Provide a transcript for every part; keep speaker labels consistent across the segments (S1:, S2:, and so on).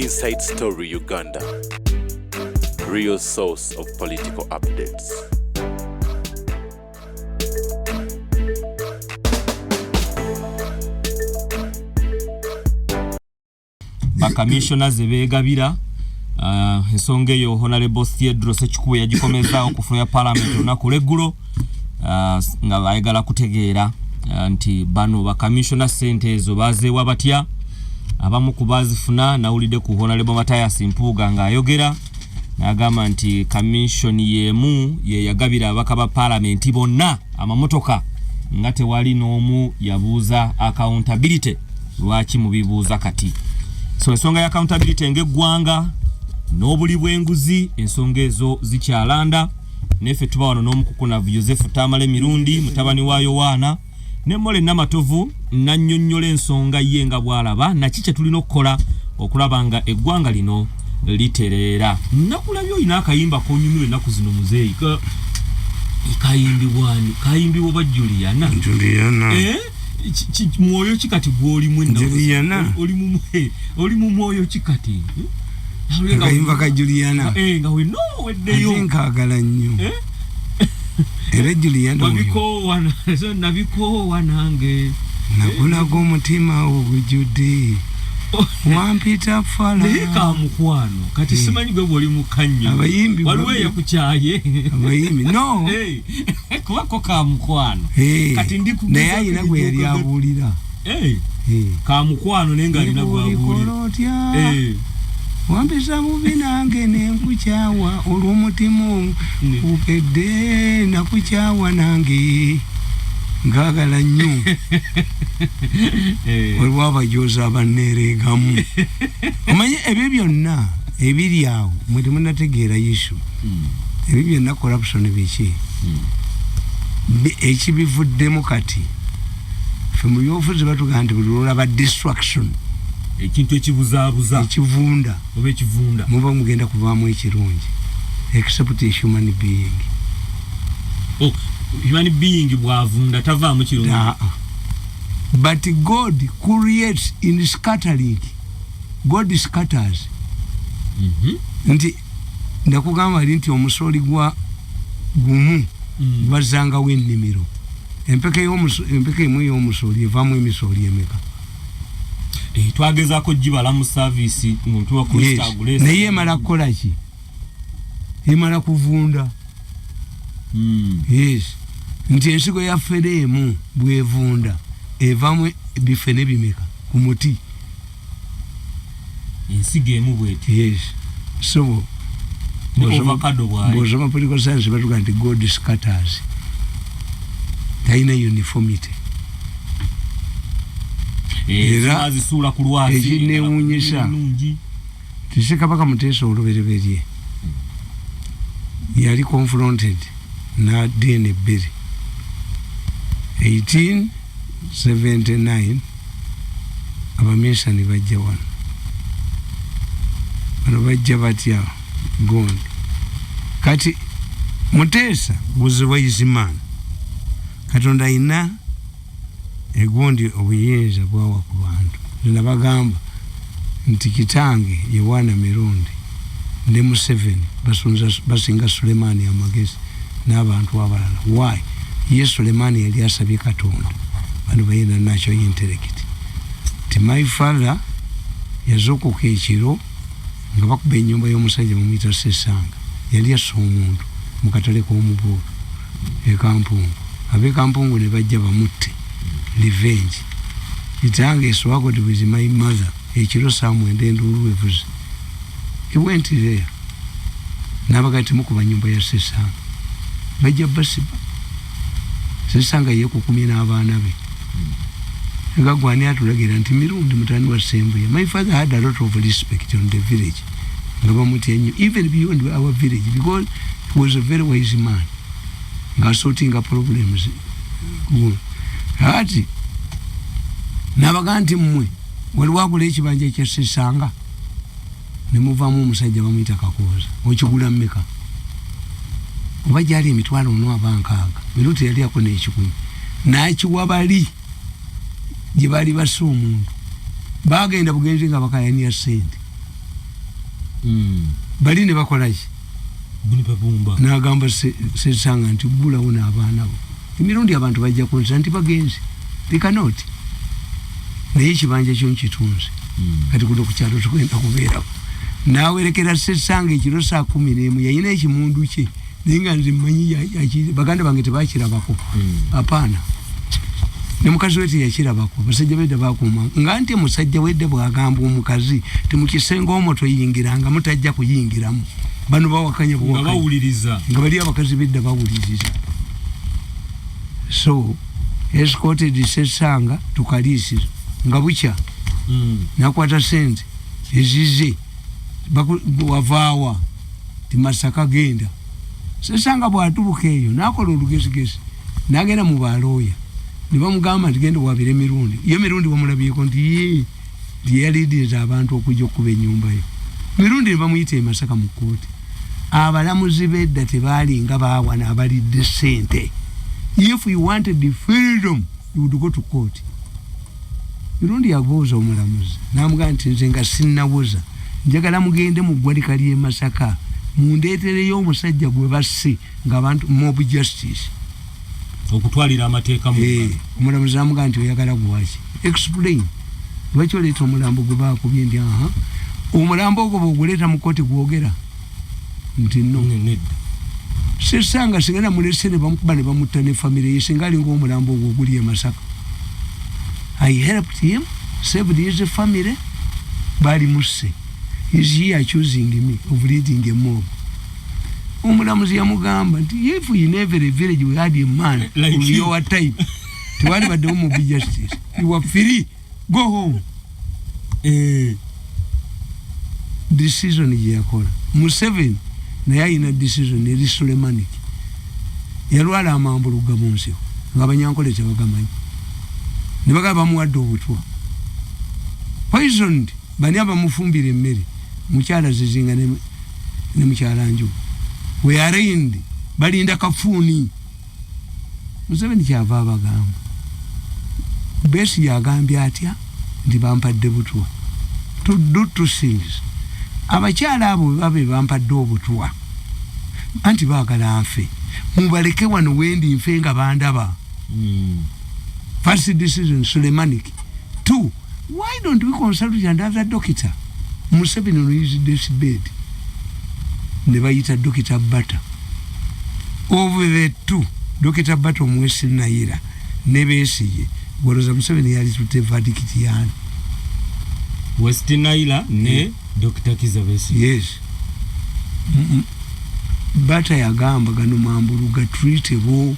S1: Inside Story Uganda, real source of political updates.
S2: Commissioners begabira ensonga eyo Honorable Theodore Sekikubo yagikomeza okufuna parliament olunaku lw'eggulo nga bayagala kutegeera nti bano ba commissioner sente ezo bazeewa batya. Abamu ku bazifuna nawulidde ku Honorable Mathias Mpuuga ng'ayogera n'agamba nti commission yemu ye yagabira abaka ba parliament bonna amamotoka nga tewali n'omu yabuuza accountability. Lwaki mubibuuza kati? So ensonga ya accountability ng'eggwanga n'obuli bw'enguzi ensonga ezo zikyalanda. Neffe tuba wano n'omukukunavu Joseph Tamale Mirundi mutabani wa Yowaana ne Mole Namatovu nannyonnyola ensonga ye nga bw'alaba naki kye tulina okukola okulaba nga eggwanga lino litereera. Nakulabye olina akayimba konyumirwa ennaku zino muzeeyi kayimbibwani kayimbibwa ba Juliana mwoyo kikati gw'olimu oli mu mwoyo kikati
S3: kayimba ka Juliana
S2: nga wino weddeyo
S3: nkagala nnyo era Juliana
S2: nabikoowa nange
S3: nakulaga omutima ogujjudde wampita fala
S2: naye kamukwano kati simanyi gwe bw'oli mu kanyo waliwo eyakukyaye
S3: abayimbi no
S2: kubako kamukwano kati
S3: naye ayina gwe yali abuulira
S2: kamukwano naye nga alina gwabuulira
S3: wampisa mubi nange nenkukyawa olw'omutima ukedde nakukyawa nange ngagala nnyo waliwo abajoozi abanneereegamu omanye ebyo byonna ebiri awo mwe temunategeera Yesu ebyo byonna corruption biki ekibivuddemu kati ffe mu byobufuzi batugamba nti buli lwolaba distraction
S2: ekintu ekibuzaabuza
S3: ekivunda
S2: oba ekivunda
S3: muba mugenda kuvaamu ekirungi except a human being.
S2: Human being bwavunda tavaamu kirungi.
S3: But God creates in scattering. God scatters. Nti ndakugamba nti omusoli gwa gumu bazanga w'ennimiro. Empeke emu y'omusoli evaamu emisoli emeka.
S2: Twagezaako gibala mu service muntu wa Kristo agulesa.
S3: Naye emala kukola ki? Emala kuvunda. Yes. Nti ensigo ya ffereemu bwevunda evaamu bife ne bimeka ku muti.
S2: Ensigo emu bweti.
S3: Yes. So
S2: ovakado bwayi.
S3: Bw'osoma political science batuga nti God scatters. Taina uniformity.
S2: Era zisula ku lwasi
S3: ekinewuunyisa tise Kabaka Muteesa olubereberye yali confronted na DNA Berry 1879 abaminsani bajja wano bajja batya Gondi kati Muteesa was a wise man. Katonda ayina egundi obuyinza bwawa ku bantu nabagamba nti kitange Yowaana Mirundi ne Museveni basinga Sulemani amagezi n'abantu abalala. Why? Ye Sulemani yali asabye Katonda bano bayina nacho intellect ti my father yazokoka ekiro nga bakuba ennyumba y'omusajja mumuyita Sesanga yali assa omuntu mu katale k'omubuulo ekampungu ab'ekampungu ne bajja bamutte revenge. Kitange swaggled with my mother ekiro samwenda enduulu evuze. He went there nabagati mukuba nyumba ya Sesanga bajja basiba Sesanga yekukumye n'abaana be nga gwani atulagira nti Mirundi mutani wa Sembuya. My father had a lot of respect on the village nga bamutya nnyo even beyond our village because he was a very wise man nga sorting problems ati nabaga nti mmwe waliwo agula ekibanja ekya Sesanga ne muvaamu omusajja bamuyita Kakooza okigula mmeka oba gyali emitwalo n'abankaaga Mirundi yali akona ekikumi n'akiwa bali gye baali bassa omuntu bagenda bugenzi nga bakayaniya ssente bali ne bakolaki n'agamba Sesanga nti gulawo n'abaana bo emirundi abantu bajja kunza nti bagenzi likanoti naye ekibanja kyo nkitunze kati kuno ku kyalo tukwenda kubeerako n'awerekera Sesanga ekiro 11 yayina ekimundu kye naye nga nze mmanyi baganda bange tebakirabako apaana ne mukazi we teyakirabako basajja bedda bakuuma nga nti musajja wedde bwagamba omukazi temukisenga omoto yingiranga mutajja kuyingiramu bano bawakanya
S2: bawuliriza
S3: nga bali abakazi bedda bawuliriza so escorted Sesanga tukaliisiza nga bukya nakwata sente ezize wavaawa timasaka genda Sesanga bwatubuka eyo nakola olugezigezi nagenda mu balooya ne bamugamba nti genda wabire emirundi iyo mirundi bamulabyeko nti yalidiriza abantu okujja okuba ennyumba yo mirundi ne bamuyita emasaka mu kkooti abalamuzi bedda tebaalinga baawana abalidde sente. If you wanted the freedom you would go to court. Mirundi yabuuza omulamuzi n'amugamba nti nze nga sinnabuuza njagala mugende mu ggwanika ly'e Masaka mundeetereyo omusajja gwe basse ng'abantu mob justice
S2: okutwalira amateeka mu
S3: omulamuzi amugamba nti oyagala gwaki explain lwaki oleeta omulambo gwe baakubye ndi omulambo ogwo bw'oguleeta mu kooti gwogera nti no Sesanga singana mulese ne bamukuba ne bamutta ne family ye singa alinga omulambo ogwo oguli e Masaka. I helped him, saved his family, bali musse. Is here choosing me of leading a mob. Omulamuzi yamugamba nti if in every village we had a man like of your type to what about the mob justice, you are free, go home. Decision yakola Museveni naye ayina decision eri Suleimanik yalwala amambulu gamunsi ng'abanyankole tebagamanyi ne bagamba bamuwadde obutwa poisoned bani abamufumbira emmere mukyala Zizinga ne mukyala Nju we arraigned balinda kafuuni. Museveni kyava abagamba Besi yagambye atya nti bampadde butwa to do two things. Abakyala abo babe bampadde obutwa anti baagala nfe mubaleke wano wendi nfe nga bandaba. First decision Suleimanik. 2, why don't we consult another doctor? Museveni no use this bed ne bayita Dr. Bata. Over the 2 Dr. Bata omwesi Naira ne Besigye gwoloza Museveni yali tute verdict yani
S2: West Naira ne Dr. Kizza Besigye.
S3: Yes. Bata yagamba gano mambulu ga treatable.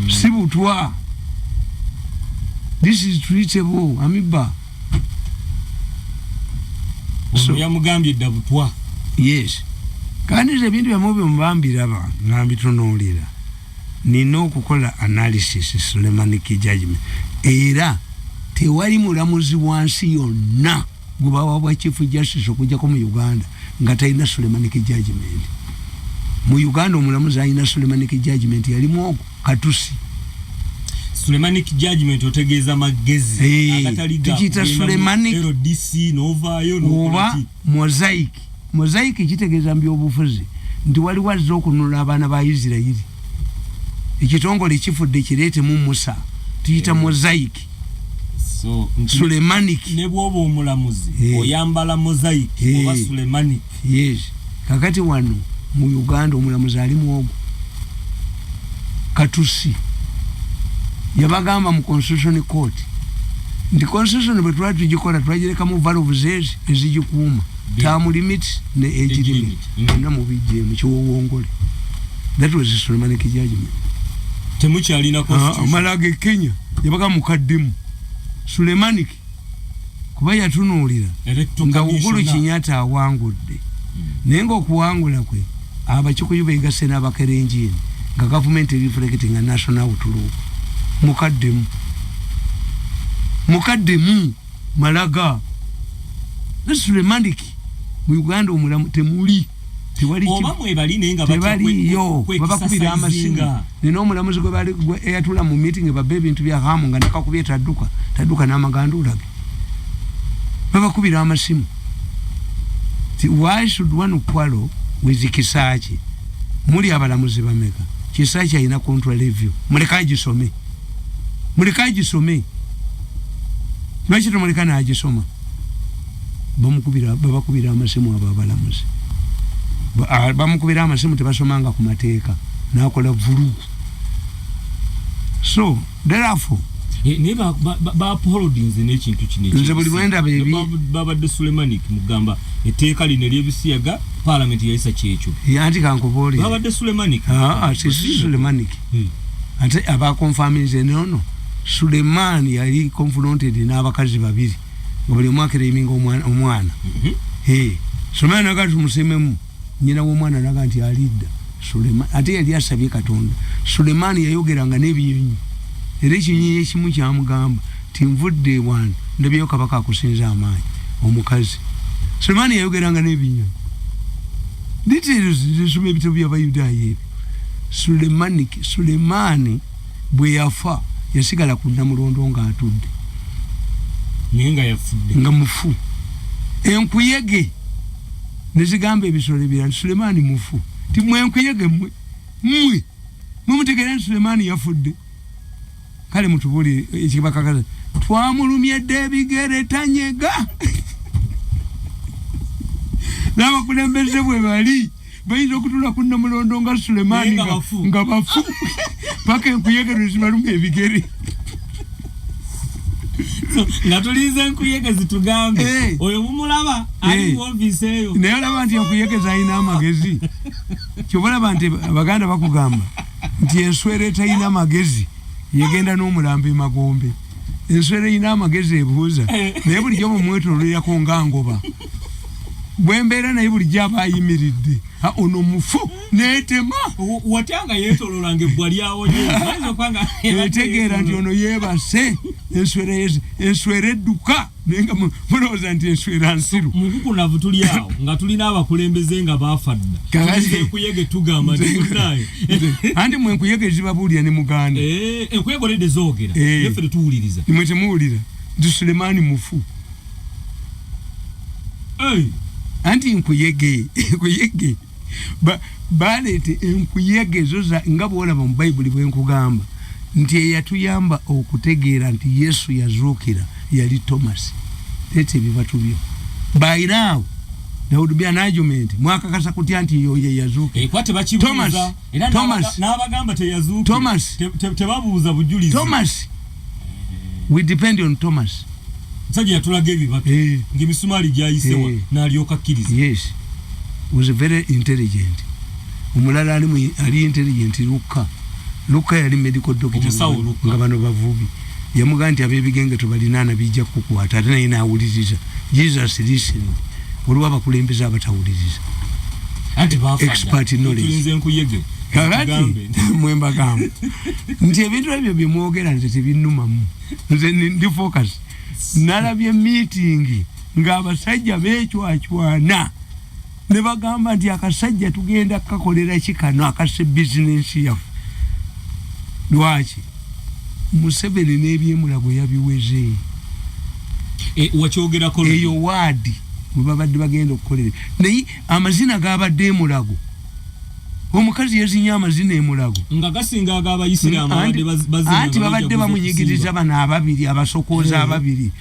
S3: Sibutwa. This is treatable. Amiba.
S2: So yamugambye dabutwa.
S3: Yes. Kandi ebintu byamobe mubambira ba ngambi tonolira. Nina okukola analysis Suleimanik judgment. Era tewali mulamuzi wansi yonna gubawa bwa chief justice okujja ko mu Uganda nga talina Suleimanik judgment. Mu Uganda omulamuzi alina Suleimanik judgment yalimu Katusi.
S2: Suleimanik judgment otegeeza magezi
S3: agatali ga Suleimanik
S2: RDC Nova yo no
S3: mosaic kitegeeza mbyobufuzi nti wali wazza okunula abaana ba Isiraeli ekitongole kifudde kireete mu Musa tuyita mosaic.
S2: So
S3: Suleimanik
S2: ne bwoba omulamuzi oyambala mosaic oba Suleimanik.
S3: Yes. Kakati wano mu Uganda omulamuzi ali muogo Katusi yabagamba mu constitution court ndi constitution bwe twatugikola twagireka mu valve ezigikuuma term limit ne age limit na mu bijje mu kiwowongole. That was Suleimanik judgment.
S2: Temukyalina constitution
S3: amalage Kenya yabaga mukaddemu Suleimanik kuba yatunuulira nga Uhuru Kenyatta awangudde naye ng'okuwangula kwe abakikuyu beegase n'abakerenjini nga gavumenti reflecting nga national outlook. Mukaddemu malaga Suleimanik mu Uganda omulamu temuli tewali
S2: oba mwebali naye nga
S3: tebaliyo babakubira amasimu nina omulamuzi gwe eyatula mu meeting babbe ebintu bya hamu nga nakakubye tadduka n'amagandula ge babakubira amasimu Why should one quarrel with Kisachi? Muri abalamuzi bameka. Kisachi ina control review. Mulekaji some. Lwaki tumulekana agisoma? Babakubira amasimu abalamuzi. Bamukubira amasimu tebasomanga ku mateeka. Nakola vulugu. So, therefore,
S2: neba ba holdings n'ekintu kineki
S3: nze buli mwenda bebi
S2: babadde Sulemani mugamba etteeka lino ery'ebisiyaga parliament yayisa kyekyo
S3: yanti kankobole
S2: babadde Sulemani
S3: sisi Sulemani ate aba confirming nono Sulemani yali confronted n'abakazi babiri buli mwaka eminga omwana Sulemani nakati musememu nyina w'omwana naga nti alidda Sulemani ate yali asabye Katonda Sulemani yayogeranga n'ebinyonyi era ekinyonyi ekimu kyamugamba tinvudde wan ndabyeyo kabaka akusinza amaanyi omukazi Sulemani yayogeranga n'ebinyonyi details zisome ebitabo by'Abayudaaya Sulemani bwe yafa yasigala ku Namulondo ng'atudde
S2: nenga yafudde
S3: nga mufu enkuyege nezigamba ebisolo ebirala Sulemani mufu timwe enkuyege mwe mumutegeera Sulemani yafudde kale mutubuli ekibakakaza twamulumye ebigere tanyega n'abakulembeze bwe bali bayinza okutula ku Namulondo nga Sulemani nga bafu paka enkuyege nezibalumya ebigere
S2: nga tulize enkuyege zitugambe oyo mumulaba ali mu office eyo
S3: naye olaba nti enkuyege zalina amagezi kyobalaba nti Abaganda bakugamba nti enswere talina amagezi yegenda n'omulambo Magombe enswere ina amagezi ebuuza naye bulijjo bumwetololako nga ngoba bwembeera naye bulijjo aba ayimiridde ono mufu neetema
S2: watyanga yeetololanga ebbwa lyawonye
S3: etegeera nti ono yeebase enswere edduka naye nga mulowooza nti enswera nsiru
S2: mukukunavu tuli awo nga tulina abakulembeze nga baafa dda enkuyege tugamba ntimunayo
S3: anti mwe enkuyege zibabuulira ne muganda
S2: enkuyege olede zoogera yeffe tetuwuliriza
S3: nimwe temuwulira nti Sulemani mufu anti enkuyege baleete enkuyege zoza nga bwolaba mu Bayibuli bwenkugamba nti eyatuyamba okutegeera nti Yesu yazuukira yali Thomas leeta ebibatu byo by now there would be an argument mwakakasa kutya nti yoye yazuukira
S2: tebakibuuza era n'abagamba teyazuukira tebabuuza bujulizi
S3: Thomas we depend on Thomas
S2: sajja yatulaga ebibatu ng'emisumaali gyayisewa n'alyoka kkiriza
S3: yes was very intelligent omulala ali intelligent Luka yali medical doctor nga bano bavubi yamuga nti ab'ebigenge tobalinaana bijja kukwata ate naye naawuliriza Jesus listened olwa bakulembeza abatawuliriza expert knowledge kakati mwembagamba nti ebintu ebyo byemwogera nti tebinumamu nze ndi focus nalabye meeting ng'abasajja beecwacwana ne bagamba nti akasajja tugenda kakolera kikano akase business yaffe lwaki Museveni n'ebyemulago yabiweze
S2: wakyogerako
S3: eyo waadi mwe babadde bagenda okukolera naye amazina gabadde emulago omukazi yazinya amazina emulago
S2: nga gasinga ag'Abayisiraamu
S3: anti babadde bamunyigiriza bano ababiri abasokooza ababiri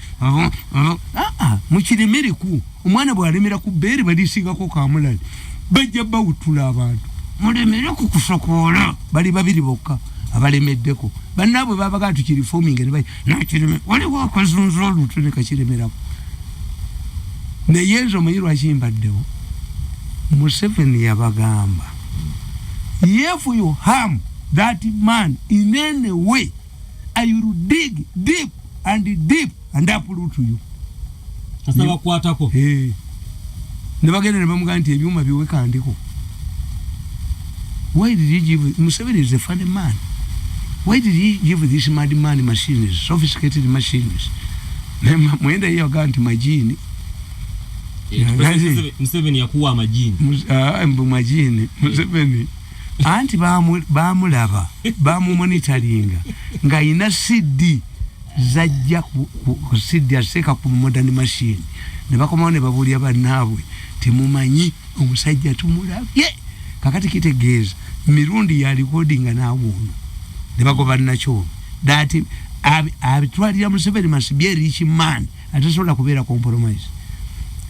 S3: mukiremeriku omwana bw'alemera ku bbeeri balisigako kamulali bajja bawutula abantu mulemere ku kusokoola bali babiri bokka abalemeddeko bannaabwe babaga tukiriforming ne bayi nakireme waliwo akazunzo olutu ne kakiremerako naye nze omanyi lwaki mbaddewo Museveni yabagamba if you harm that man in any way I will dig deep and uproot you
S2: kasaba kwatako
S3: ne bagenda ne bamugamba nti ebyuma biwe kandiko why did he give Museveni is a funny man why did he give this mad man machines sophisticated machines mwenda hiyo ganti majini
S2: Museveni yakuwa amajini
S3: majini Museveni anti bamulaba bamumonitoringa nga ina CD zajja ku CD aseka ku modern machine ne bakomawo ne babuulya bannaabwe temumanyi omusajja tumulabye kakati kitegeeza mirundi ya recording naawuno ne bagoba nakyo that abitwalira Museveni must be a rich man atasobola kubeera compromise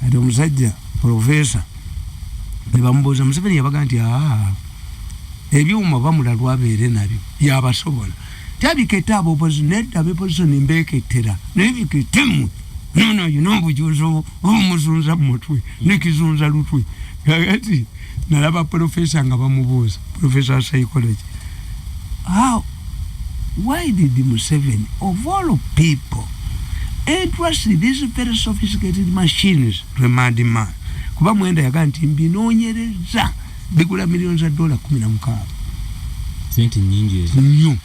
S3: ate omusajja professor ne bamubuuza Museveni yabaga nti ebyuma bamula lwabeere nabyo yabasobola tabiketa abo opposition opposition mbeketera nebiketemu no bujuzo omuzunza mutwe nekizunza lutwe kakati nalaba professor nga bamubuuza professor psychology why did Museveni of all people entrust these very sophisticated machines to a madman kuba mwenda yaga nti mbinoonyereza bigula millions of dollars 16
S2: senti nyingi
S3: nnyo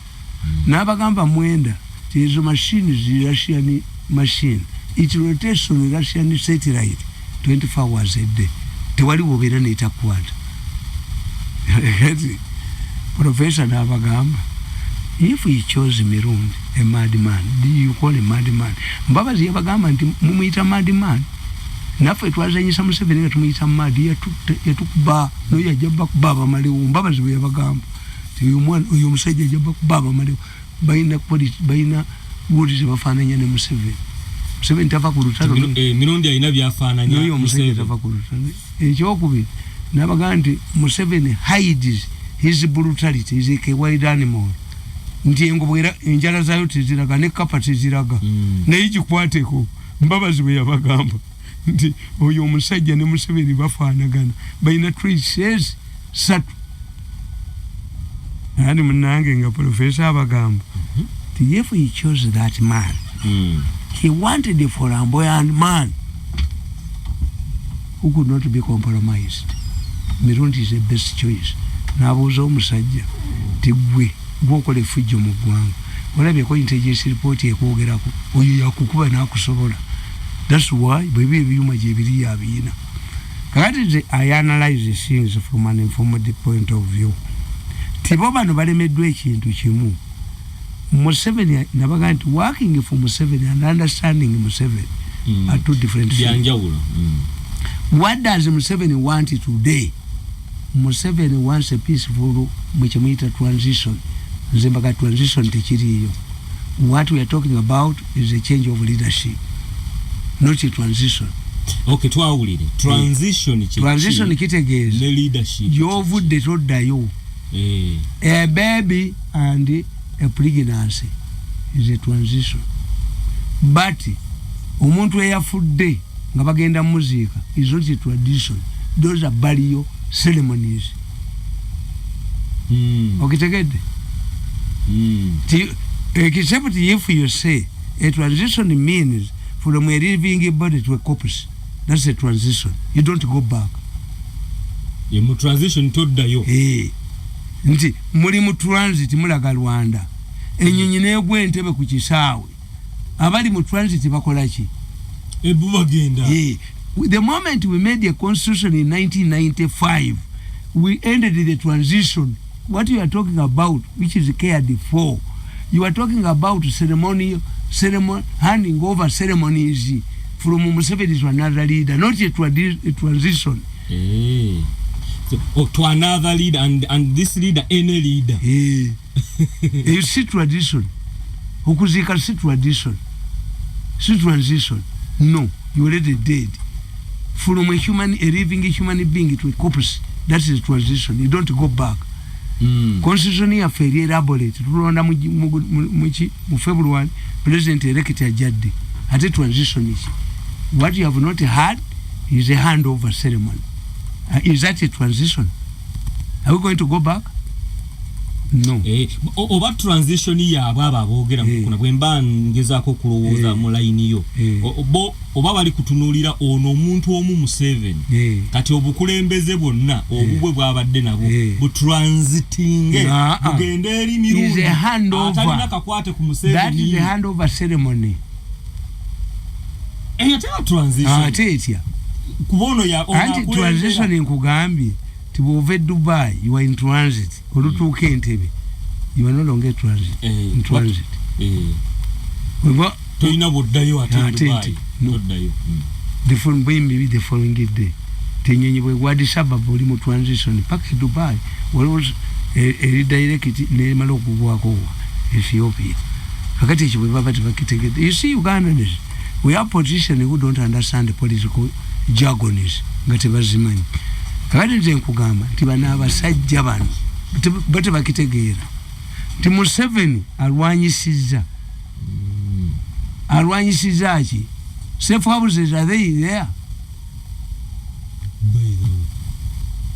S3: n'abagamba mwenda ezo machines Russian machine it rotates on Russian satellite 24 hours a day tewali bobeera n'etakwata professor n'abagamba if he chose Mirundi a madman do you call a madman Mbabazi yabagamba nti mumuyita madman naffe twazanyisa Museveni nga tumuyita madi yatukuba no yajja kuba malewo Mbabazi bwe yabagamba ti uyu omusajja yajja kuba malewo bayina wodi bafananya ne Museveni tava ku lutalo
S2: Mirundi alina byafaananya
S3: no omusajja tava ku lutalo ekyokubiri n'abagamba nti Museveni hides his brutality is a wild animal nti engobwera enjala zayo teziraga ne kapa teziraga naye gikwateko Mbabazi bwe yabagamba nti oyo omusajja ne Museveni bafaanagana bayina traces satu ani munange nga professor abagamba ti if he chose that man he wanted a flamboyant man who could not be compromised. Mirundi is the best choice. Nabuuza omusajja ti gwe gwokola effujjo mu ggwanga olabye ko intelligence report ekwogerako oyo yakukuba n'akusobola. That's why bwebyo ebyuma gye biri yabiina. Kakati I analyze things from an informed point of view. Tibo bano balemeddwa ekintu kimu. Museveni nabaga nti working for Museveni and understanding Museveni are two different things. What does Museveni want today? Museveni wants a peaceful mwechemuita transition. Nzembaga transition tekiriyo. What we are talking about is a change of leadership, not a transition.
S2: Okay, twawulire. Transition
S3: kitegeeza
S2: ne leadership.
S3: Yovudde toddayo. A baby and a pregnancy is a transition. But omuntu eyafudde nga bagenda muziika is not a tradition. Those are burial ceremonies. Okitegedde? Except if you say a transition means from a living body to a corpse. That's a transition. You don't go back.
S2: Mu transition toddayo.
S3: Nti muli mu transit mulaga Rwanda. Ennyonyi n'egwa entebe ku kisaawe. Abali mu transit bakola ki?
S2: Ebu bagenda.
S3: The moment we made the constitution in 1995, we ended the transition. What you are talking about, which is cared for, you are talking about ceremony, handing over ceremonies from Museveni to another leader, not a transition.
S2: So, to another leader, and this leader, any leader. You see tradition.
S3: Ukuzika see tradition. See transition. No, you already dead. From a living human being to a corpse, that is transition. You don't go back. Constitution ya fairly elaborate. Tulonda mu February, President elect ajadde. At a transition is. What you have not had is a handover ceremony. Is that a transition? Are we going to go back? No.
S2: Oba transition yaabwe aboogera kuna bwe mba ngezaako kulowooza mu layini yo. Oba bali kutunuulira ono omuntu omu Museveni. Kati obukulembeze bwonna obubwe bwabadde nabo butransitinge bugende eri Mirundi. Atalina kakwate ku Museveni.
S3: That is a handover ceremony.
S2: Tell transition.
S3: Ate etya.
S2: Kubono ya
S3: transition nkugambye tibuve Dubai, you are in transit. Olutuuka Entebbe, you are no longer in transit.
S2: Toyina buddayo ate Dubai.
S3: The following day. tenyonyi bwe gwadi sababu oli mu transition paka Dubai waliwo direct ne malo okugwako Ethiopia kakati ekyo bwe baba tebakitegedde. You see Ugandans, we have politicians who don't understand the political jargon nga tebazimanyi. Kakati nze nkugamba nti bano abasajja bano bate bakitegeera nti Museveni alwanyisiza ki safe houses are they there?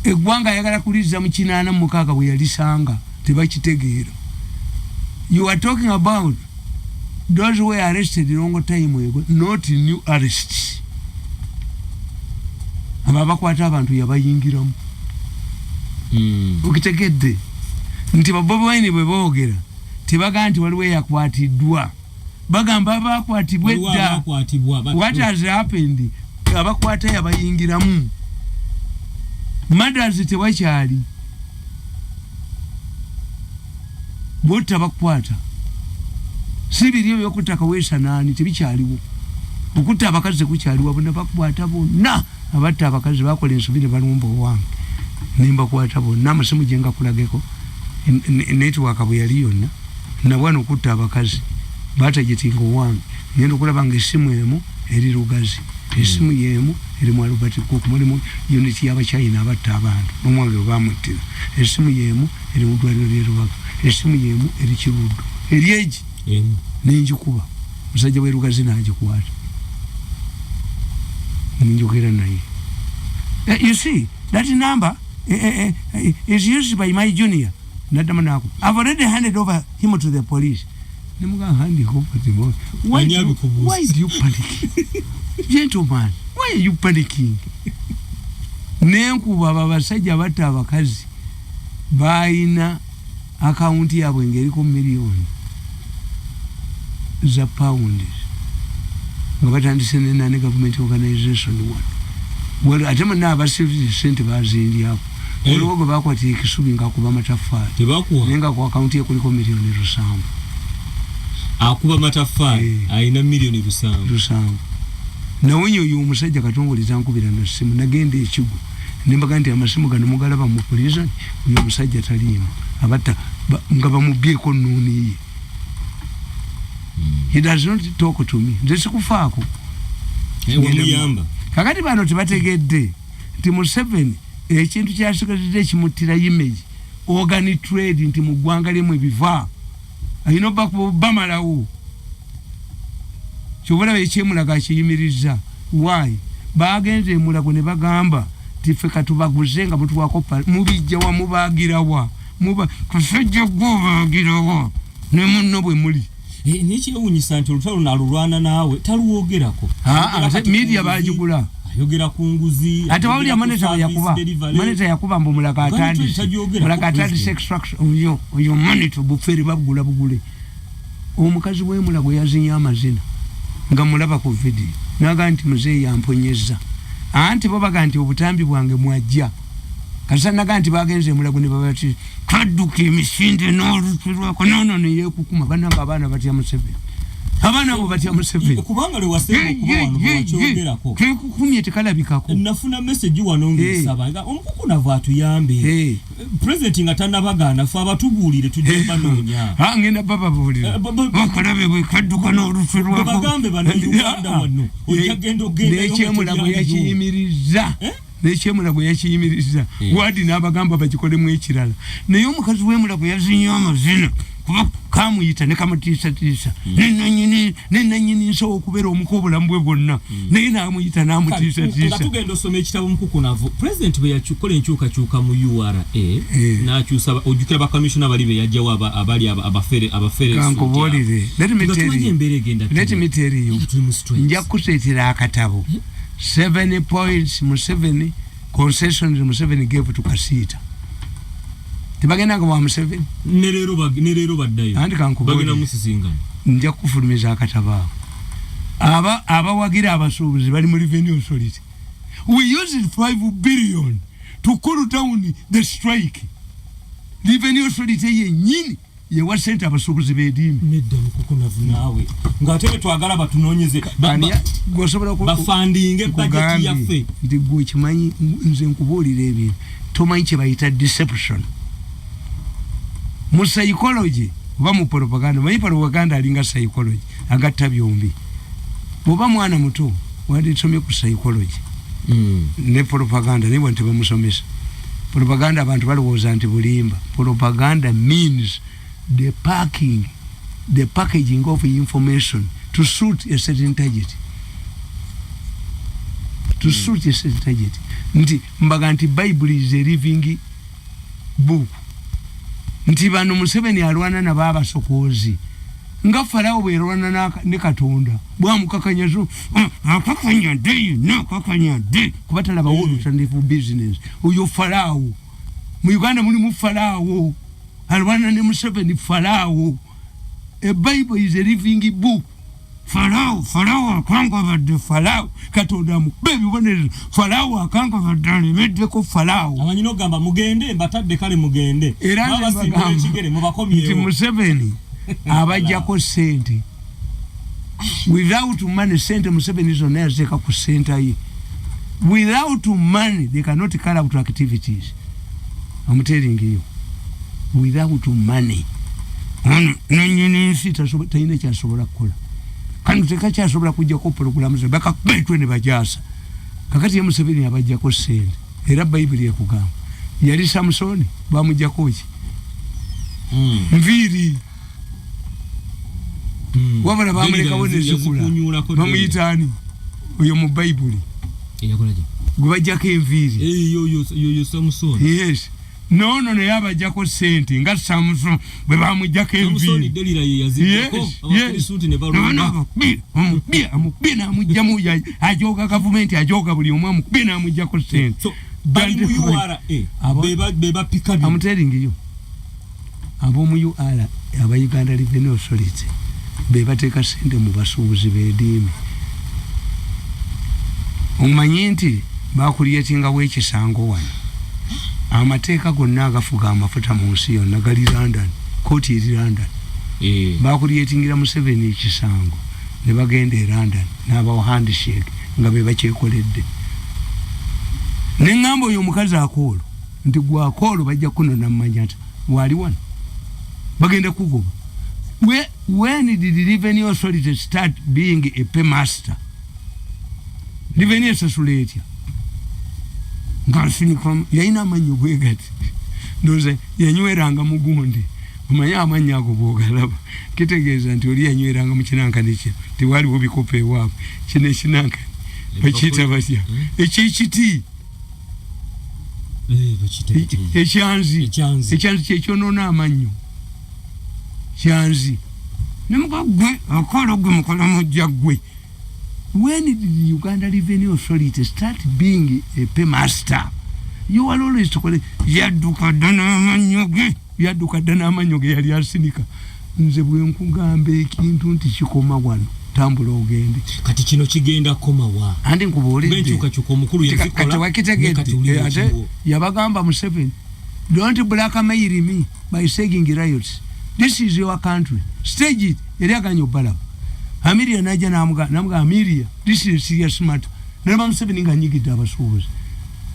S3: Eggwanga ayagala kuliza mu 86 bwe yalisanga tebakitegeera. You are talking about those who were arrested long time ago, not new arrests. Abakwata abantu yabayingiramu. Ukitegedde nti Bobi Wine bwe boogera tebaga nti waliwo yakwatiddwa, bagamba abakwatibwa edda. What has happened? Abakwata yabayingiramu. Murders tewakyali. Bota bakwata sibiriyo byokutaka wesa nani tebikyaliwo. Okuta abakazi kukyaliwo bonna bakwata bonna. Abatta abakazi bakola ensubire balumba owange nimba kwata bonna amasimu jenga kulageko network bwe yali yonna nabwana okutta abakazi batagitinga owange ngenda okulaba nga essimu emu eri Lugazi, essimu yemu eri mu Albert Cook, mulimu unity y'Abachina abatta abantu omwange bamuttira, essimu yemu eri mu ddwaliro ly'e Rubaga, essimu yemu eri Kiruddu eri egi nenjikuba musajja we Lugazi n'agikwata ninjogera naye. You see that number is used by my junior Nadamanako. I've already handed over him to the police. Why do you panic? Gentleman, why are you panicking? Nenkuba babasajja batta abakazi baina akaunti yabwe ng'eriko million za pounds nga batandise n'enani government organization one. Atema n'abasivili sente bazindyako. Waliwo gwe bakwatira ekisubi ng'akuba amataffaali nenga ku akaunti ye kuliko miliyoni 7.
S2: Akuba amataffaali ayina miliyoni 7. Nawonye oyo omusajja katongoleza nkubira na ssimu nagenda ekigo nembaga nti amasimu gano mugalaba mu prison oyo omusajja taliimu abatta nga bamubyeko nnuuni ye. He does not talk to me. Nze sikufaako. Kakati bano tebategedde nti Museveni ekintu kyasigazidde ekimuttira image organ trade nti mu ggwanga lyemu ebiva ayina bamalawo kyobulaba ekyemulaga akiyimiriza. Why? Bagenze emulago ne bagamba tife katubaguze nga mutuwako mubijja wa mubagirawa kusajja gwobagirawa ne munno bwe muli. Nekyewuunyisa nti olutalo nalulwana naawe taluwogerako.
S3: Media bagigula
S2: ayogera ku nguzi
S3: ate wawulira maneta yakuba mbu mulaga atandise extraction oyo maneta buferi bagula bugule. Omukazi w'emulago yazinya amazina nga mulaba ku video naga nti muzeeyi yamponyeza anti bo baga nti obutambi bwange mwajja kasa naga nti bagenze emulago ne babati kadduka emisinde n'olutulwako nono ne yeekukuma bananga abaana batya Museveni. Abaana bo batya Museveni
S2: kubanga le wasema okuba wano bwakyogerako
S3: kekukumye tekalabikako.
S2: Nafuna message wano ngisaba nga omukukuna vatu yambe president nga tanabagana fa abatubuulire tujje banoonya
S3: ngenda baba buulire bakolabe bwe kadduka n'olutulwako
S2: bagambe bano Uganda wano ojagenda ogenda
S3: n'ekyemulago yakiyimiriza n'ekyemulago yakiyimiriza wadi n'abagamba bakikolemu ekirala naye omukazi w'emulago yazinya amazina kuba kamuyita ne kamutiisatiisa nenanyini nsobola okubeera omuko obulamu bwe bwonna naye n'amuyita n'amutiisatiisa.
S2: Tugenda osoma ekitabo Mukukunavu president bwe yakola enkyukakyuka mu URA n'akyusa ojjukira bakamishona bali be yajjawo abali abafere
S3: kankubuulire let me tell you nja kuseetera akatabo 7 points Museveni concessions Museveni gave to Kasiita tebagenda nga wa Museveni
S2: nerero baddayo
S3: andi
S2: bagenda musisingana
S3: nja kufulumiza akatabo abawagira abasuubuzi bali mu revenue authority. We used 5 billion to cool down the strike. Revenue authority yennyini ye wa sente abasuubuzi b'eddiini
S2: nedda mukukunavu naawe ng'ate twagala batunoonyeze bafandinge bajeti yaffe
S3: nti gwe kimanyi nze nkubuulira ebintu tomanyi kye bayita deception mu psychology oba mu propaganda manyi propaganda alinga psychology agatta byombi bw'oba mwana muto wandisomye ku psychology ne propaganda naye bwe tebamusomesa propaganda abantu balowooza nti bulimba propaganda means the packaging of information to suit a certain target nti mbaga nti Bible is a living book nti bano Museveni alwana na baba sokozi nga Farao bwerwana ne Katonda bwamukakanyazo akakanya day no kakanya day kubatala bawulu tandifu business uyo Farao mu Uganda mulimu Farao alwana ne Museveni Farao. A Bible is a living book. Farao akanga the Farao Katonda mu bebi bonero Farao akanga badali medde ko Farao
S2: amanyino gamba mugende mbatadde kale mugende
S3: baba simbere
S2: kigere mubakomye
S3: nti Museveni abajjako sente without money sente Museveni zonna yazeka ku center ye without money they cannot carry out activities. I'm telling you without money nanyini sita so tayine kyasobola kukola kandi tekakyasobola kujja ko programu ze baka betwe ne bajasa kakati ya Museveni abajja ko sente era Bible ekugamba yali Samsoni bamujja koki mviri wabana bamuleka wone zikula bamuyitani oyo mu Bible
S2: eyakolaje
S3: gubajja ko enviri
S2: yo Samsoni
S3: yes no yabajjako sente nga Samson bwe bamujjako enviri
S2: Samsoni Delila ye yaziko abakirisuti ne balona
S3: amubina amujjamu ajoga government ajoga buli omwe amubina amujjako sente
S2: so bali mu URA beba pikabi
S3: I'm telling you abo mu URA aba Uganda Revenue Authority beba teka sente mu basuubuzi b'eddiini omanyi nti bakuliyetinga w'ekisango wano amateeka gonna agafuga amafuta mu nsi yonna gali London kooti eri London bakuliyetingira Museveni ekisango ne bagenda e London n'abawa handshake nga be bakyekoledde n'eŋŋamba oyo omukazi akoolo nti gwe akoolo bajja kunona mumanyata wali wano bagenda kugoba when did the Revenue Authority start being a paymaster revenue esasula etya ngasinikam yaina amanyo bwegati ndoze yanyweranga mugundi umanya amanya ago bogalaba kitegeeza nti oli yanyweranga mukinanka n'ekyo tewali bobikope ewaabwe kino ekinanka bakiyita batya ekikiti ekyanzi kyekyonoona amanyo kyanzi nemukagwe akola gwe mukola mujja gwe. When did the Uganda Revenue Authority start being a paymaster? You are always told yaduka dana amanyoge yali asinika nze bwe nkugamba ekintu nti kikoma wano tambula ogende
S2: kati kino kigenda koma wa
S3: andi nkubuulidde
S2: benchuka omukulu yazikola
S3: ate yabagamba Museveni don't blackmail me by saying riots. This is your country, stage it. Yali aganya obalabu Amiria naja namuga Amiria, this is a serious matter. Naba Museveni nga nyigidde abasuubuzi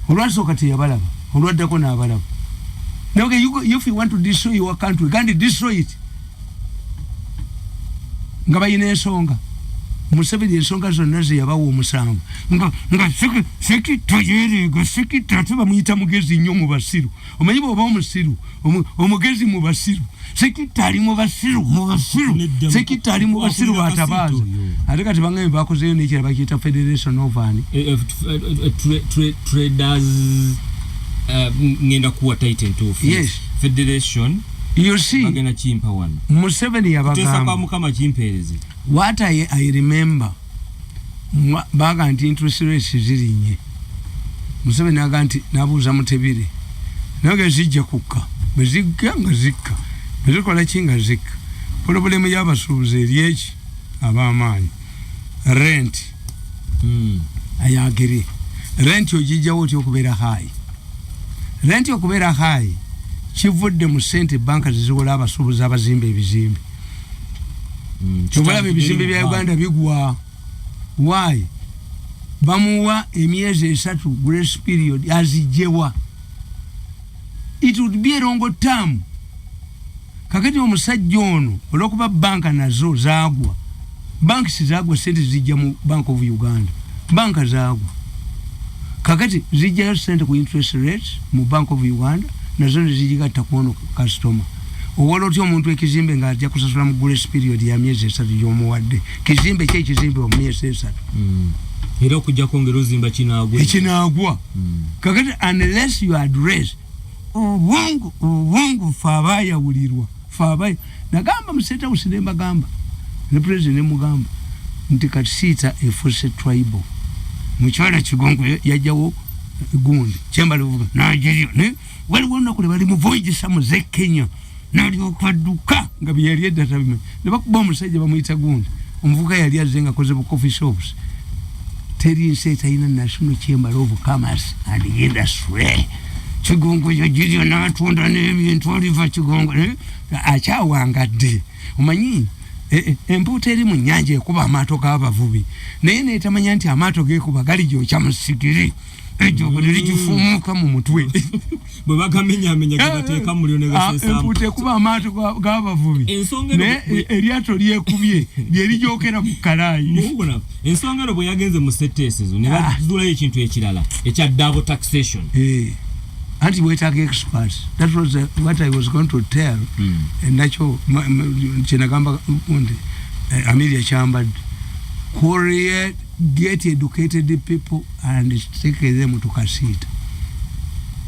S3: olwasooka teyabalaba olwaddako n'abalaba. Now if you want to destroy your country, you can't destroy it. Nga bayina ensonga Museveni ensonga zonna ze yabawa omusango nga sekitayerega sekitatu bamuyita mugezi nnyo mu basiru. Omanyi bw'oba omusiru omugezi mu basiru sekitali mu basiru sekitali mu basiru batabaaza ate kati bangaye bakozeyo n'ekira bakiyita Federation of
S2: Traders ngenda kuwa title to
S3: yes
S2: Federation.
S3: You see,
S2: Museveni
S3: yabagamba what I remember baga nti interest rates zirinye Museveni aga nti nabuuza Mutebire naga zijja kukka bezigga nga zikka bezikola kinga zikka problemu y'abasuubuzi eri eki ab'amaanyi rent ayagire rent ogijjawo oti okubeera high rent okubeera high kivudde mu sente banka ziziwola abasuubuzi abazimba ebizimbe kyobulaba ebizimbe bya Uganda bigwa why bamuwa emyezi 3 grace period azijjewa it would be a long term kakati omusajja ono olwokuba banka nazo zaagwa banki sizagwa sente zijja mu Bank of Uganda banka zaagwa kakati zijjayo sente ku interest rates mu Bank of Uganda nazo zijigatta kuono customer owolo otyo omuntu ekizimbe nga ajja kusasula mu grace period ya myezi 3 y'omuwadde kizimbe kyekizimbe mu myezi 3
S2: era okujja kwongera ozimba
S3: kinagwa kakati unless you address obwongo fabayawulirwa fabaya nagamba museta usinemba gamba ne president mugamba nti kati siita efuse tribal mukyala kigongo yajjawo gundi kyembalivuga Nigeria ne waliwo nakule bali muvoyisa muze Kenya nali okwaduka nga byali edata bime ne bakuba omusajja bamuyita gundi omuvuga yali azenga koze bu coffee shops teri nseta ina national chamber of commerce and industry kigongo yajiriyo n'atunda n'ebintu oliva kigongo akyawangadde omanyi empuuta eri mu nnyanja ekuba amaato g'abavubi naye neetamanya nti amaato geekuba gali gyokya mu sigiri ejogo nerigifumuuka mu mutwe
S2: bwe bagamenyamenya gebateeka mulyo ne gaseesaamu
S3: empuuta ekuba amaato g'abavubi naye eryato lyekubye lyerigyokera mu kalaayi
S2: ensonga eno bwe yagenze mu setteesezo ne bazuulayo ekintu ekirala ekya double taxation
S3: anti wetaaga experts that was what I was going to tell nakyo kyenagamba undi Amelia Chambard get educated people and take them to kasita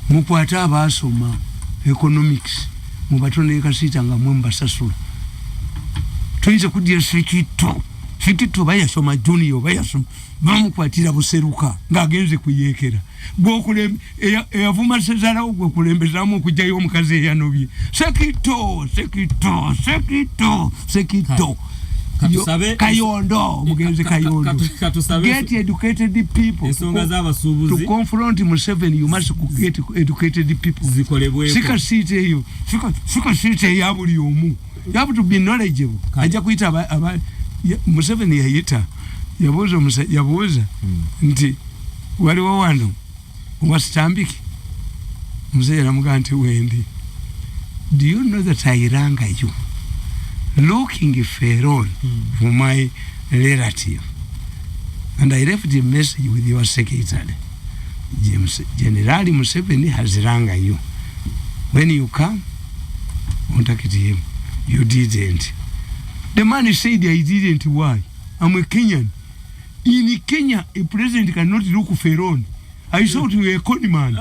S3: mukwata abasoma economics mubatone kasita nga mwemba sasula tuyinza kudya sikito bayasoma junior bayasoma bamukwatira buseruka ng'agenze kuyekera gw'okulem eyavuma sezala ogwe kulembezamu okujjayo omukazi eyanobye sekito kayondo mugenzi kayondo get educated people to confront Museveni you must get educated people sikasite eyo sikasite ya buli omu you have to be knowledgeable ajja kuyita Museveni yayita yabuuza nti waliwo wano wasitambiki musajja namugamba nti wendi do you know that I rang you looking for for my relative and I left a message with your secretary General Museveni has rang you when you come contact him you didn't the man said I didn't why I'm a Kenyan in Kenya a president cannot look Pharaoh I thought you were a con man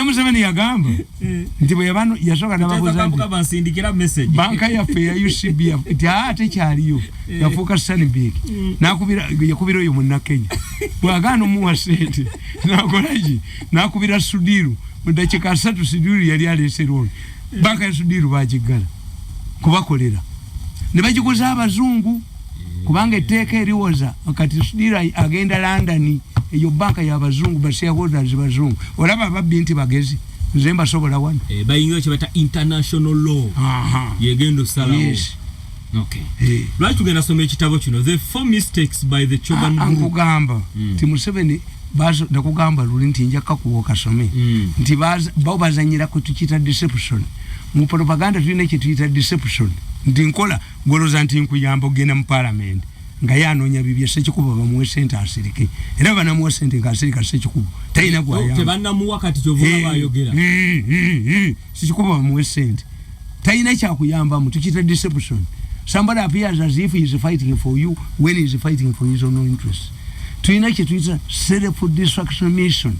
S3: Museveni yagamba nti bwe yabano yasoka
S2: nabasindikira message
S3: banka ya fair UCB ati ate kyaliyo yafuka Stanbic yakubira oyo munna Kenya bwagano muwa sente nakolaji nakubira Sudiru mudakika 3 Sudiru yali alesero banka ya Sudiru bajigala kubakolera ne bagikuza abazungu kubanga etteeka eriwoza kati Sudiru agenda London eyo banka y'abazungu bashareholders bazungu olaba babbi nti bagezi nze mbasobola wano
S2: bayinyo kibata international law yegendo sala
S3: yes
S2: okay right tugenda somera ekitabo kino the 4 mistakes by the Choban group
S3: nkugamba ti Museveni bazo nakugamba luli nti njaka kuwoka some nti bazanyira ku tukita deception mu propaganda tulina ekituyita deception ndi nkola goloza nti nkuyamba ogenda mu parliament nga yanoonya bibye sekikubo bamuwe sente asirike era banamuwa sente nga asirika sekikubo tayina gwayamba
S2: tebannamuwa kati kyovula bayogera
S3: sekikubo bamuwe sente tayina kyakuyamba mu tukita deception somebody appears as if he is fighting for you when he is fighting for his own interest tuyina kyetuyita self destruction mission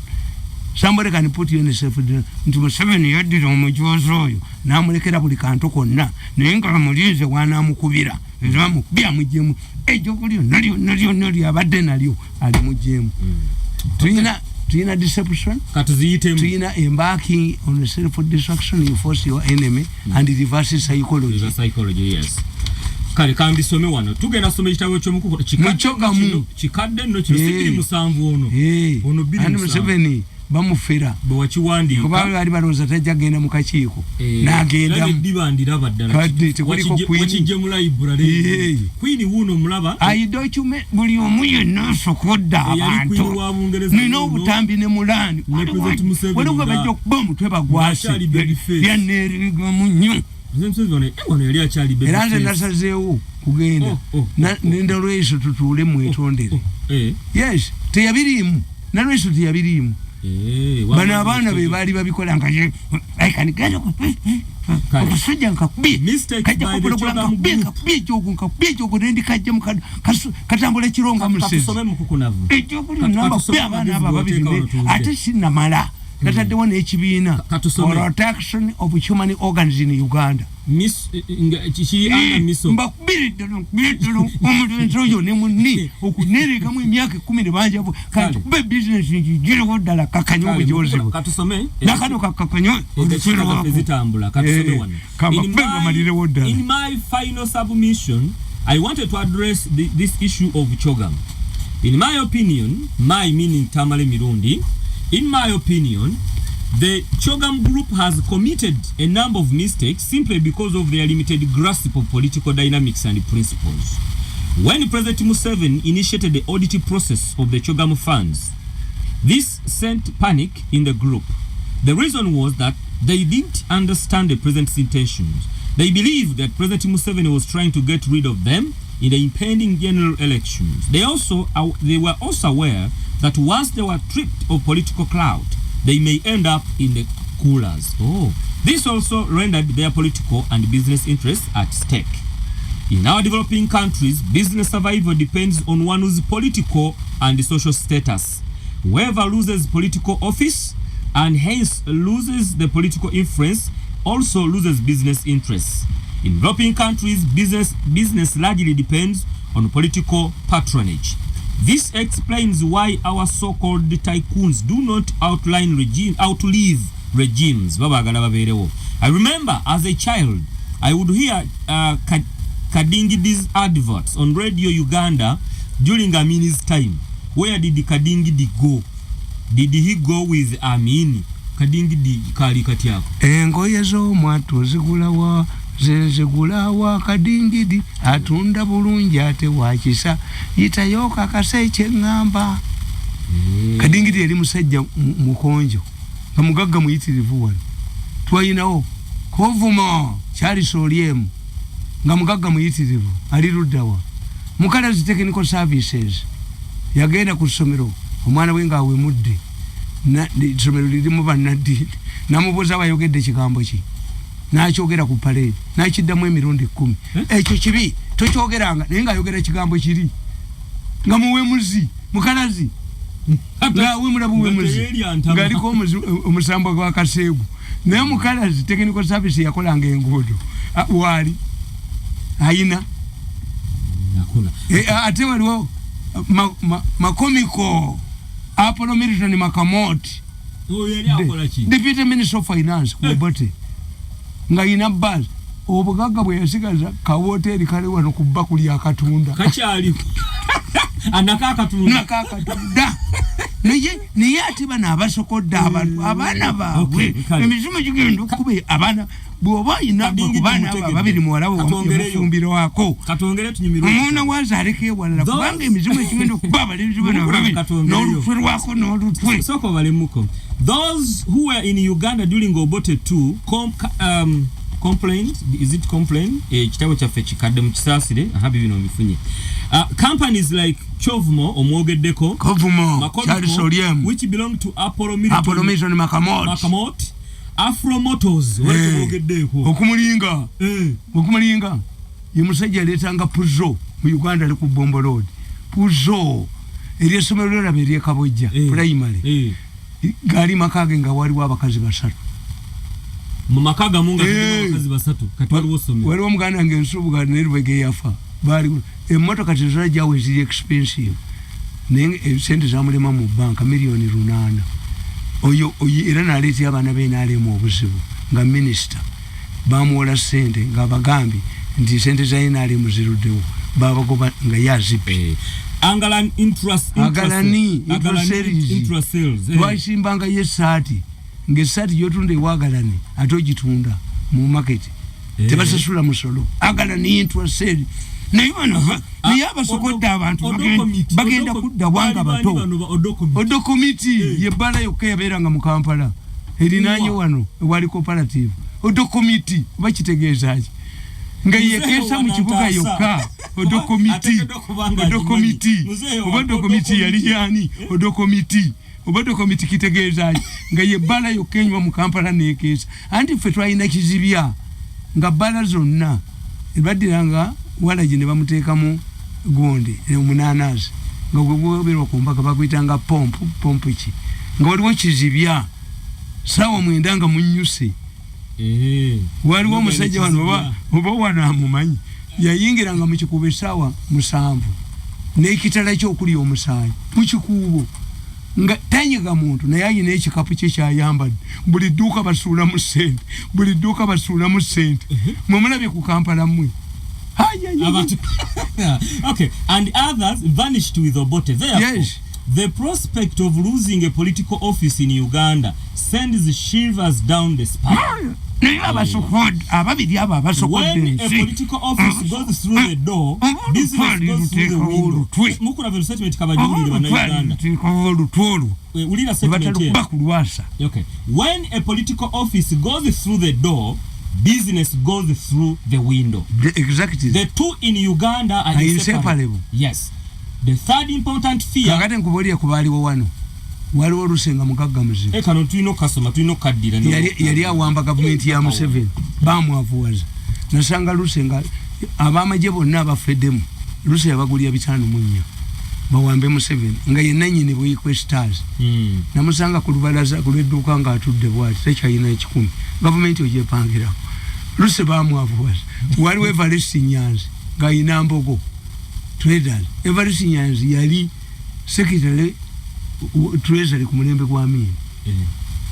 S3: somebody can put you in a self nti Museveni yaddira omujozo oyo namulekera buli kantu konna naye nga mulinze wanamukubira era mukubya mujjemu ejo kulyo nalyo abadde nalyo ali mujjemu tuyina deception
S2: katuziyitemu
S3: tuyina embarking on a self destruction you force your enemy and reverse psychology
S2: yes kale kambi some wano tugenda some ekitabo ky'omukuko
S3: kikadde
S2: nno kino sikiri musanvu ono
S3: bili Museveni bamufera
S2: bwachiwandika
S3: kuba bali baloza tajja genda mu kakiiko nagenda
S2: dibandira baddala
S3: kati tekuliko
S2: kwinije mu library kwini wuno mulaba
S3: ayi document buli omu yenna sokodda abantu nina obutambi ne mulani waliwo bajja okuba omutwe bagwasi yanneeriga mu nnyo era nze nasazeewo kugenda nendalweso tutuule mwetondere yes teyabiriimu nalweso teyabiriimu bano abaana be baali babikola nga kanigenda okusujja nkakubye kajja kukulagula nkakubye ekyogo nendi kajja katambula ekironga musezi ekyokuli namba kubye abaana abo ababiri ate sinnamala nataddewo n'ekibiina protection of human organs in Uganda mbakubiridde omuntu oyo ne munni okuneregamu emyaka 10 banjabo kati kube business ngiriwo ddala kakanya obujozibu nakano kakanya
S2: ezitambula katusome wano. In my final submission I wanted to address this issue of CHOGM. In my opinion, my meaning Tamale Mirundi, in my opinion, the CHOGM group has committed a number of mistakes simply because of their limited grasp of political dynamics and principles. When President Museveni initiated the audit process of the CHOGM funds, this sent panic in the group. The reason was that they didn't understand the president's intentions. They believed that President Museveni was trying to get rid of them in the impending general elections. They were also aware that once they were stripped of political clout, they may end up in the coolers. This also rendered their political and business interests at stake. In our developing countries, business survival depends on one's political and social status. Whoever loses political office and hence loses the political influence also loses business interests. In developing countries, business largely depends on political patronage. This explains why our so-called tycoons do not outlive regimes. I remember as a child, I would hear Kadingidi's adverts on Radio Uganda during Amini's time. Where did Kadingidi go? Did he go with Amini? Kadingidi kali kati yako.
S3: Engoye z'omwatu zigulawa zezigulawa Kadingidi atunda bulungi ate wakisa yitayoka kaseche ngamba. Kadingidi yali musajja mukonjo nga mugagga muyitirivu wano twayinawo Kovuma Charles Oliemu nga mugagga muyitirivu ali luddawa Mukalazi Technical Services yagenda ku ssomero omwana we nga awemudde na ssomero lirimu bannaddiini namubuuza bayogedde kigambo ki n'akyogera ku parade n'akiddamu emirundi 10 ekyo kibi tokyogeranga naye ng'ayogera kigambo kiri nga muwemuzi Mukalazi ngawe mulabu wemuzi ng'aliko omusamba gwa Kaseegu naye Mukalazi Technical Service yakolanga enguudo wali ayina ate waliwo makomiko Apollo Milton Makamoti Deputy Minister of Finance kubote nga ina buzz obugagga bwe yasigaza ka hoteli kale wano ku bakuli akatunda
S2: kakyali anakakatunda
S3: niye ati bana abasokodde abantu abaana baabwe emizimu gigenda okube abaana bwoba ina kubana babiri muwalawo omufumbiro wako
S2: katongere tunyumiro
S3: omwana wazaleke walala kubanga emizimu ekigenda okubaba lebizibu babiri n'olutwe lwako n'olutwe
S2: soko balemuko. Those who were in Uganda during Obote 2 complained, is it complain kitabo kyaffe kikadde mu kisaasire ahabi bino bifunye companies like Chovmo omwogeddeko
S3: Kovuma Charles Oliemu
S2: which belong to Apollo Milton Makamoti Afro Motors omwogeddeko okumulinga ye musajja letanga Puzo mu Uganda ali ku Bombo Road Puzo eri esomero lya beri Kabojja primary gali makage nga waliwo abakazi basatu mu makaga munga abakazi basatu kati waliwo somero
S3: waliwo muganda ngensubuga nerwege yafa bali emmotoka tezajjawo ziri expensive naye sente zamulema mu banka miliyoni 8 oyo era naleeta abaana be nalemu obuzibu nga minister bamuwola sente nga bagambi nti sente za NRM ziruddewo babagoba nga yazipi
S2: Angalan intracells.
S3: Twasimbanga yesati ngesati yotunde wagalani atogitunda mu market tebasasula musolo agalani intracell naye abasokodde abantu bagenda kudda wanga bato odo committee yebbala yokka yabeeranga mu Kampala erinanye wano ewali cooperative odo committee bakitegeezaki nga yekesa mu kibuga yokka odo committee odo committee yali yani odo committee obodo committee kitegeezaki nga yebbala yokka enywa mu Kampala nekesa anti ffe twalina kizibya nga bbala zonna ebaddiranga wala jine bamuteekamu gonde omunanasi nga gweberwa ku mpaka baguyitanga pompu ki nga waliwo kizibya sawa mwenda nga munyuse waliwo omusajja wano oba wano amumanyi yayingiranga mu kikuubo essaawa 7 n'ekitala ky'okulya omusaayi mu kikuubo nga tanyiga muntu naye ayina ekikapu kye kyayambadde buli dduuka basuulamu ssente mwemulabye ku Kampala mmwe.
S2: Okay, and others vanished with Obote. Therefore,
S3: yes.
S2: The prospect of losing a political office in Uganda sends shivers down the spine. When a political office goes through the door, business goes through the window. Okay. When a political office goes through the door, business goes through the window.
S3: Exactly.
S2: The two in Uganda are inseparable. Yes. The third important fear.
S3: Kakate nkubaliya kubaliwo wano. Waliwo Lusenga mukagga muzibu.
S2: Kano tulino kasoma tulino kaddira.
S3: Yali awamba government ya Museveni. Bamwavuwaza. Nasanga Lusenga abamaje bonna abafeddemu. Lusenga bagulya 5 bawambe Museveni nga yenna nyine bwe stars. Namusanga ku lubalaza ku lwedduuka nga atudde bwati tekyalina ekikumi. Government ojepangira. Luse bamwavuwaza. Waliwo Evariste Nyanzi nga ina mbogo. Traders. Evariste Nyanzi yali secretary treasury ku mulembe gwa Amin.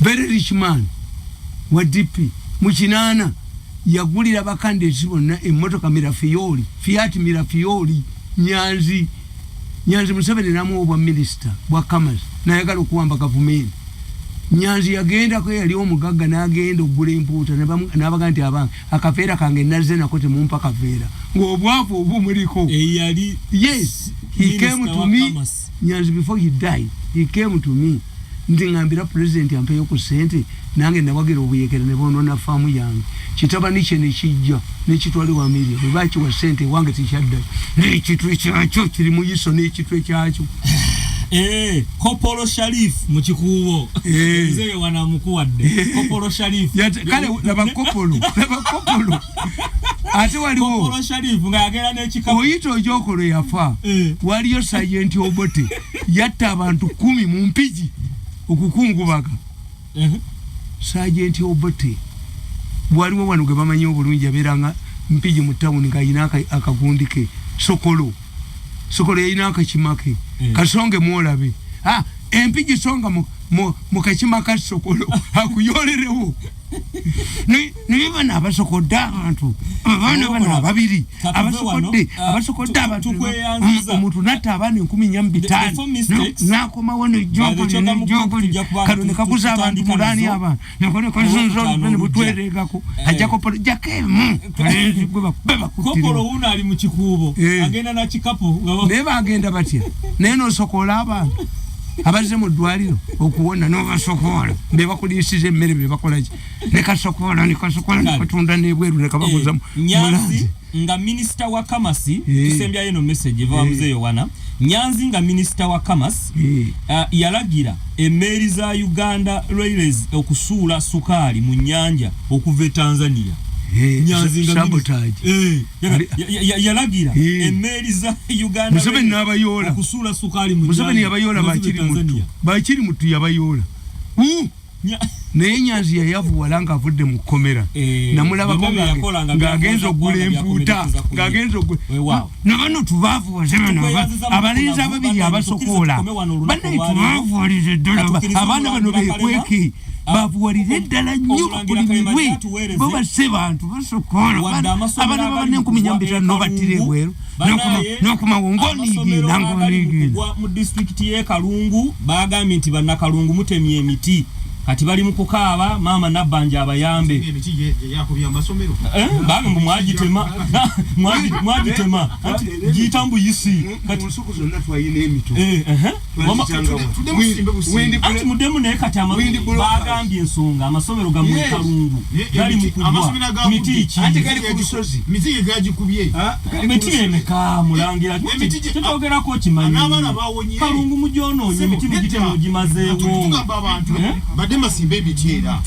S3: Very rich man wa DP mukinana yagulira bakandidate bonna emmotoka Mirafiori, Fiat Mirafiori. Nyanzi Museveni namu obwa minister bwa commerce nayagala okuwamba government. Nyanzi yagenda ko yali omugagga n'agenda ogula empuuta n'abaga nti abange akafeera kange nazze nako temumpa kaveera ng'obwavu obumuliko. Yes, he came to me. Nyanzi before he died he came to me ndi ngambira president ampeyo ku sente nange nabagira obuyekera ne bonona faamu yange kitabani kye ne kijja ne kitwali wa miliyo baki wa sente wange tikyadda ne kitwe kyakyo kiri mu yiso ne kitwe kyakyo.
S2: Kopolo Sharif mu kikuubo nzeye wana mukuwadde Kopolo Sharif
S3: kale laba kopolo ate waliwo
S2: Kopolo Sharif nga yagera n'ekikapu
S3: oyito ojokolo yafa waliyo Sergeant Obote yatta abantu 10 mu mpigi okukungubaga. Sergeant Obote waliwo wano gwe bamanyi obulungi abeeranga mpigi mu town nga ayina akagundike Sokolo yayina akakimake kasonge mwolabe empigi songa mu kakima ka Sokolo akuyolerewo nibana abasokodde abantu abaana bano ababiri abasokodde abantu omuntu natta abaana 15 nakoma wano jogo kano nekaguza abantu mulani abantu nakone kazunzo ne butweregako ajako jakemu
S2: Kopolo una ali mu kikuubo agenda na kikapu
S3: neba agenda batya neno Sokola abantu abaze mu ddwaliro okuwona n'obasokola be bakulisiza emmere be bakolaje ne kasokola katunda n'ebweru ne kabaguza
S2: Nyanzi nga minister wa Kamasi tusembya yeno message eva muzeyo wana Nyanzi nga minister wa Kamasi yalagira emmeeri za Uganda Railways okusuula sukaali mu nnyanja okuva Tanzania. Nyanzi nga
S3: sabotage
S2: yalagira emmeeri za Uganda
S3: Museveni n'abayola
S2: okusuula sukaali mu nnyanja.
S3: Museveni yabayola bakiri mutu yabayola naye Nyanzi yayavuwala nga avudde mu kkomera namulabako ng'agenza okugula empuuta ng'agenza nabano tubaavuwaze bano abalenzi ababiri abasokoola bannaye tubaavuwalize ddala abaana bano beekweke bavuwalire ddala nnyo kulimibwe bo basse bantu basokoola abaana babane 15 battira ebweru nokumawo ng'oliigina
S2: mu disitulikiti y'e Kalungu bagambye nti bannakalungu mutemye emiti kati bali mu kukaaba maama nabbanja abayambe
S4: emiti yakubya amasomero
S2: bagambu mwagitema gitambu yisi
S3: kati nsuku zonna twayina emito
S2: anti muddemu naye kati bagambye ensonga amasomero ga mu Kalungu gali mu kugwa miti ki
S4: miti gagikubye
S2: miti emeka mulangira tutogerako kimanyi Kalungu mujonoonye emiti mugitemu gimazeewo
S4: badde masimba ebiti era